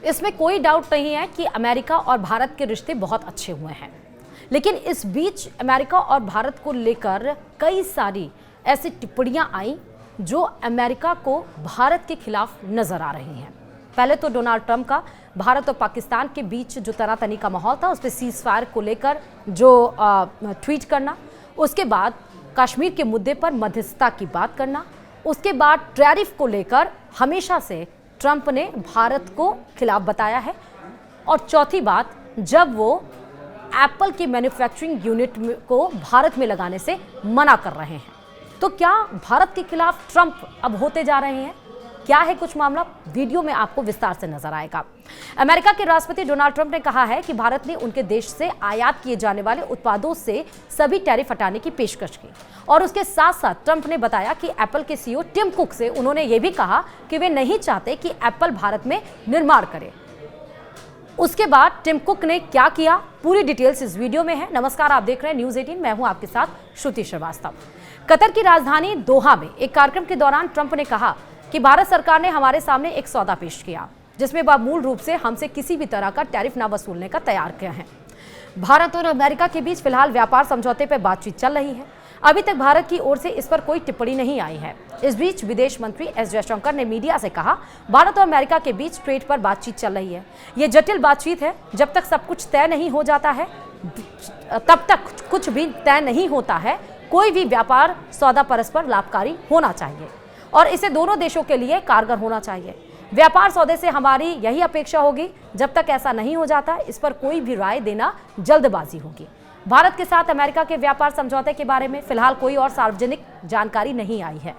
इसमें कोई डाउट नहीं है कि अमेरिका और भारत के रिश्ते बहुत अच्छे हुए हैं, लेकिन इस बीच अमेरिका और भारत को लेकर कई सारी ऐसी टिप्पणियां आई जो अमेरिका को भारत के खिलाफ नजर आ रही हैं। पहले तो डोनाल्ड ट्रंप का भारत और पाकिस्तान के बीच जो तनातनी का माहौल था, उस पर सीज फायर को लेकर जो ट्वीट करना, उसके बाद कश्मीर के मुद्दे पर मध्यस्थता की बात करना, उसके बाद टैरिफ को लेकर हमेशा से ट्रंप ने भारत को खिलाफ बताया है, और चौथी बात जब वो एप्पल की मैन्युफैक्चरिंग यूनिट को भारत में लगाने से मना कर रहे हैं। तो क्या भारत के खिलाफ ट्रंप अब होते जा रहे हैं? क्या है कुछ मामला, वीडियो में आपको विस्तार से नजर आएगा। अमेरिका के राष्ट्रपति डोनाल्ड ट्रंप ने कहा है कि भारत ने उनके देश से आयात किए जाने वाले उत्पादों से सभी टैरिफ हटाने की पेशकश की, और उसके साथ साथ ट्रंप ने बताया कि एप्पल के सीईओ टिम कुक से उन्होंने ये भी कहा कि वे नहीं चाहते कि एप्पल भारत में निर्माण करे। उसके बाद टिम कुक ने क्या किया, पूरी डिटेल्स इस वीडियो में है। नमस्कार, आप देख रहे हैं न्यूज़ 18, मैं हूं आपके साथ श्रुति श्रीवास्तव। कतर की राजधानी दोहा में एक कार्यक्रम के दौरान ट्रंप ने कहा कि भारत सरकार ने हमारे सामने एक सौदा पेश किया जिसमें वह मूल रूप से हमसे किसी भी तरह का टैरिफ न वसूलने का तैयार किया है। भारत और अमेरिका के बीच फिलहाल व्यापार समझौते पर बातचीत चल रही है। अभी तक भारत की ओर से इस पर कोई टिप्पणी नहीं आई है। इस बीच विदेश मंत्री एस जयशंकर ने मीडिया से कहा, भारत और अमेरिका के बीच ट्रेड पर बातचीत चल रही है। ये जटिल बातचीत है, जब तक सब कुछ तय नहीं हो जाता है तब तक कुछ भी तय नहीं होता है। कोई भी व्यापार सौदा परस्पर लाभकारी होना चाहिए और इसे दोनों देशों के लिए कारगर होना चाहिए। व्यापार सौदे से हमारी यही अपेक्षा होगी। जब तक ऐसा नहीं हो जाता, इस पर कोई भी राय देना जल्दबाजी होगी। भारत के साथ अमेरिका के व्यापार समझौते के बारे में फिलहाल कोई और सार्वजनिक जानकारी नहीं आई है।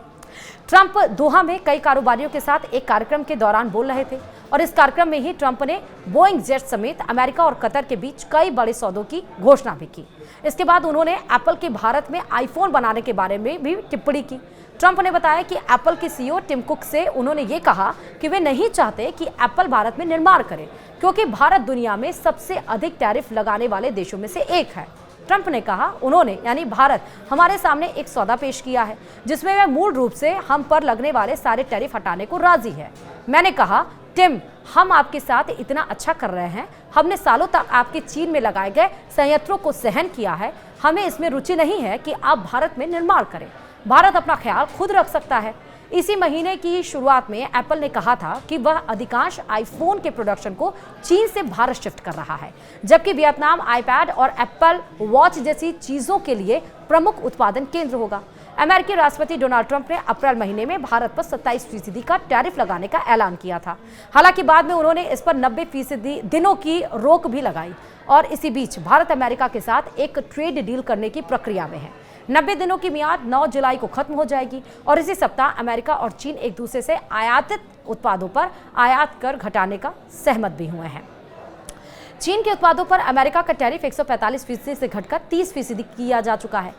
ट्रंप दोहा में कई कारोबारियों के साथ एक कार्यक्रम के दौरान बोल रहे थे, और इस कार्यक्रम में ही ट्रंप ने बोइंग जेट समेत अमेरिका और कतर के बीच कई बड़े सौदों की घोषणा भी की। इसके बाद उन्होंने एप्पल के भारत में आईफोन बनाने के बारे में भी टिप्पणी की। ट्रंप ने बताया कि एप्पल के सीईओ टिम कुक से उन्होंने ये कहा कि वे नहीं चाहते कि एप्पल भारत में निर्माण करे, क्योंकि भारत दुनिया में सबसे अधिक टैरिफ लगाने वाले देशों में से एक है। ट्रंप ने कहा, उन्होंने यानी भारत हमारे सामने एक सौदा पेश किया है जिसमें वह मूल रूप से हम पर लगने वाले सारे टैरिफ हटाने को राजी है। मैंने कहा, टिम, हम आपके साथ इतना अच्छा कर रहे हैं। हमने सालों तक आपके चीन में लगाए गए संयंत्रों को सहन किया है। हमें इसमें रुचि नहीं है कि आप भारत में निर्माण करें। भारत अपना ख्याल खुद रख सकता है। इसी महीने की शुरुआत में एप्पल ने कहा था कि वह अधिकांश आईफोन के प्रोडक्शन को चीन से भारत शिफ्ट कर रहा है, जबकि वियतनाम आईपैड और एप्पल वॉच जैसी चीजों के लिए प्रमुख उत्पादन केंद्र होगा। अमेरिकी राष्ट्रपति डोनाल्ड ट्रंप ने अप्रैल महीने में भारत पर 27% का टैरिफ लगाने का ऐलान किया था। हालांकि बाद में उन्होंने इस पर 90% दिनों की रोक भी लगाई, और इसी बीच भारत अमेरिका के साथ एक ट्रेड डील करने की प्रक्रिया में है। 90 दिनों की मियाद 9 जुलाई को खत्म हो जाएगी, और इसी सप्ताह अमेरिका और चीन एक दूसरे से आयातित उत्पादों पर आयात कर घटाने का सहमत भी हुए हैं। चीन के उत्पादों पर अमेरिका का टैरिफ 145% से घटकर 30% किया जा चुका है,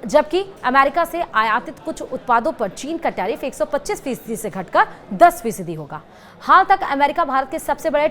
जबकि अमेरिका से आयातित कुछ उत्पादों पर चीन का टैरिफ 125% से घटकर 10% होगा। हाल तक अमेरिका भारत के सबसे बड़े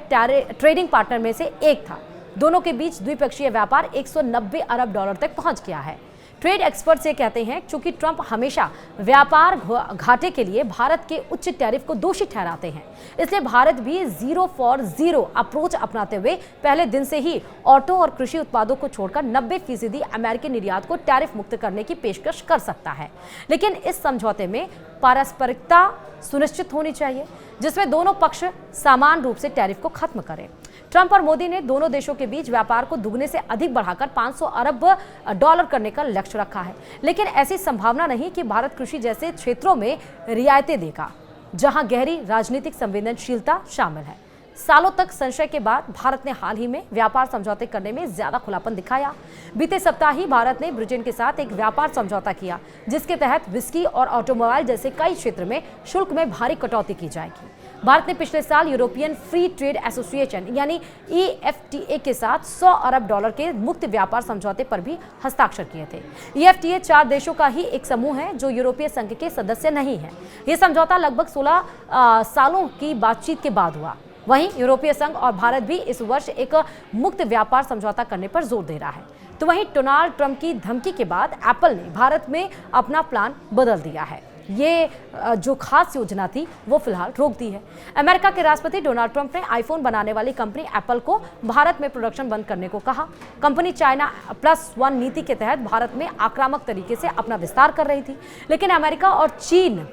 ट्रेडिंग पार्टनर में से एक था। दोनों के बीच द्विपक्षीय व्यापार 190 अरब डॉलर तक पहुंच गया है। ट्रेड एक्सपर्ट्स ये कहते हैं, चूंकि ट्रंप हमेशा व्यापार घाटे के लिए भारत के उच्च टैरिफ को दोषी ठहराते हैं, इसलिए भारत भी जीरो फॉर जीरो अप्रोच अपनाते हुए पहले दिन से ही ऑटो और कृषि उत्पादों को छोड़कर 90% अमेरिकी निर्यात को टैरिफ मुक्त करने की पेशकश कर सकता है। लेकिन इस समझौते में पारस्परिकता सुनिश्चित होनी चाहिए, जिसमें दोनों पक्ष समान रूप से टैरिफ को खत्म करें। ट्रंप और मोदी ने दोनों देशों के बीच व्यापार को दुगने से अधिक बढ़ाकर 500 अरब डॉलर करने का लक्ष्य रखा है, लेकिन ऐसी संभावना नहीं कि भारत कृषि जैसे क्षेत्रों में रियायतें देगा, जहां गहरी राजनीतिक संवेदनशीलता शामिल है। सालों तक संशय के बाद भारत ने हाल ही में व्यापार समझौते करने में ज्यादा खुलापन दिखाया। बीते सप्ताह ही भारत ने ब्रिटेन के साथ एक व्यापार समझौता किया, जिसके तहत विस्की और ऑटोमोबाइल जैसे कई क्षेत्र में शुल्क में भारी कटौती की जाएगी। भारत ने पिछले साल यूरोपियन फ्री ट्रेड एसोसिएशन यानी EFTA के साथ 100 अरब डॉलर के मुक्त व्यापार समझौते पर भी हस्ताक्षर किए थे। EFTA 4 देशों का ही एक समूह है जो यूरोपीय संघ के सदस्य नहीं है। यह समझौता लगभग 16 सालों की बातचीत के बाद हुआ। वहीं यूरोपीय संघ और भारत भी इस वर्ष एक मुक्त व्यापार समझौता करने पर जोर दे रहा है। तो वहीं डोनाल्ड ट्रंप की धमकी के बाद एप्पल ने भारत में अपना प्लान बदल दिया है। ये जो खास योजना थी वो फिलहाल रोक दी है। अमेरिका के राष्ट्रपति डोनाल्ड ट्रंप ने आईफोन बनाने वाली कंपनी एप्पल को भारत में प्रोडक्शन बंद करने को कहा। कंपनी चाइना +1 नीति के तहत भारत में आक्रामक तरीके से अपना विस्तार कर रही थी, लेकिन अमेरिका और चीन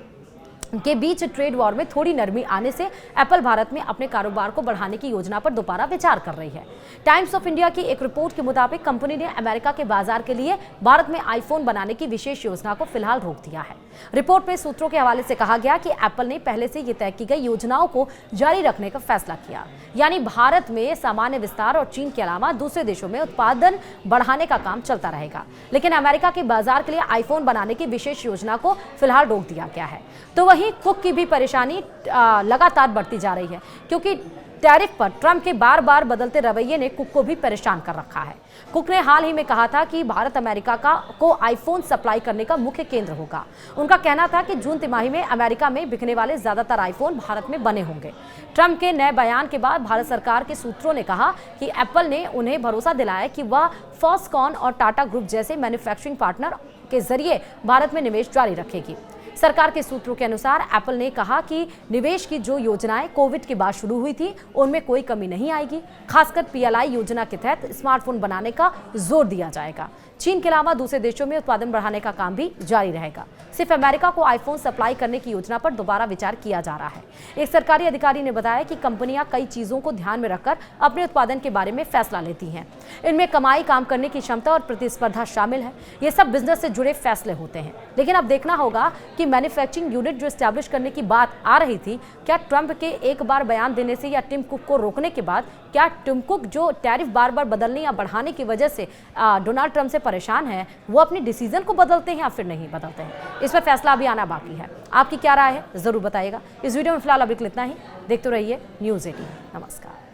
के बीच ट्रेड वॉर में थोड़ी नरमी आने से एप्पल भारत में अपने कारोबार को बढ़ाने की योजना पर दोबारा विचार कर रही है। टाइम्स ऑफ इंडिया की एक रिपोर्ट के मुताबिक कंपनी ने अमेरिका के बाजार के लिए भारत में आईफोन बनाने की विशेष योजना को फिलहाल रोक दिया है। रिपोर्ट में सूत्रों के हवाले से कहा गया कि एप्पल ने पहले से ये तय की गई योजनाओं को जारी रखने का फैसला किया, यानी भारत में सामान्य विस्तार और चीन के अलावा दूसरे देशों में उत्पादन बढ़ाने का काम चलता रहेगा, लेकिन अमेरिका के बाजार के लिए आईफोन बनाने की विशेष योजना को फिलहाल रोक दिया गया है। तो वहीं कुक की भी परेशानी लगातार बढ़ती जा रही है, क्योंकि टैरिफ पर ट्रंप के बार बार बदलते रवैये ने कुक को भी परेशान कर रखा है। कुक ने हाल ही में कहा था कि भारत अमेरिका को आईफोन सप्लाई करने का मुख्य केंद्र होगा। उनका कहना था कि जून तिमाही में अमेरिका में बिकने वाले ज्यादातर आईफोन भारत में बने होंगे। ट्रंप के नए बयान के बाद भारत सरकार के सूत्रों ने कहा कि एप्पल ने उन्हें भरोसा दिलाया कि वह फॉक्सकॉन और टाटा ग्रुप जैसे मैन्युफैक्चरिंग पार्टनर के जरिए भारत में निवेश जारी रखेगी। सरकार के सूत्रों के अनुसार एप्पल ने कहा कि निवेश की जो योजनाएं कोविड के बाद शुरू हुई थी उनमें कोई कमी नहीं आएगी। खासकर PLI योजना के तहत स्मार्टफोन बनाने का जोर दिया जाएगा। चीन के अलावा दूसरे देशों में उत्पादन बढ़ाने का काम भी जारी रहेगा। सिर्फ अमेरिका को आईफोन सप्लाई करने की योजना पर दोबारा विचार किया जा रहा है। एक सरकारी अधिकारी ने बताया कि कंपनियां कई चीजों को ध्यान में रखकर अपने उत्पादन के बारे में फैसला लेती हैं। इनमें कमाई, काम करने की क्षमता और प्रतिस्पर्धा शामिल है। ये सब बिजनेस से जुड़े फैसले होते हैं, लेकिन अब देखना होगा कि मैन्युफैक्चरिंग यूनिट जो एस्टैब्लिश करने की बात आ रही थी, क्या ट्रंप के एक बार बयान देने से या टिम कुक को रोकने के बाद क्या टिम कुक जो टैरिफ बार बार बदलने या बढ़ाने की वजह से डोनाल्ड ट्रंप से परेशान है, वो अपनी डिसीजन को बदलते हैं या फिर नहीं बदलते हैं? इस पर फैसला अभी आना बाकी है। आपकी क्या राय है जरूर बताइएगा। इस वीडियो में फिलहाल अभी इतना ही। देखते रहिए न्यूज़ 18। नमस्कार।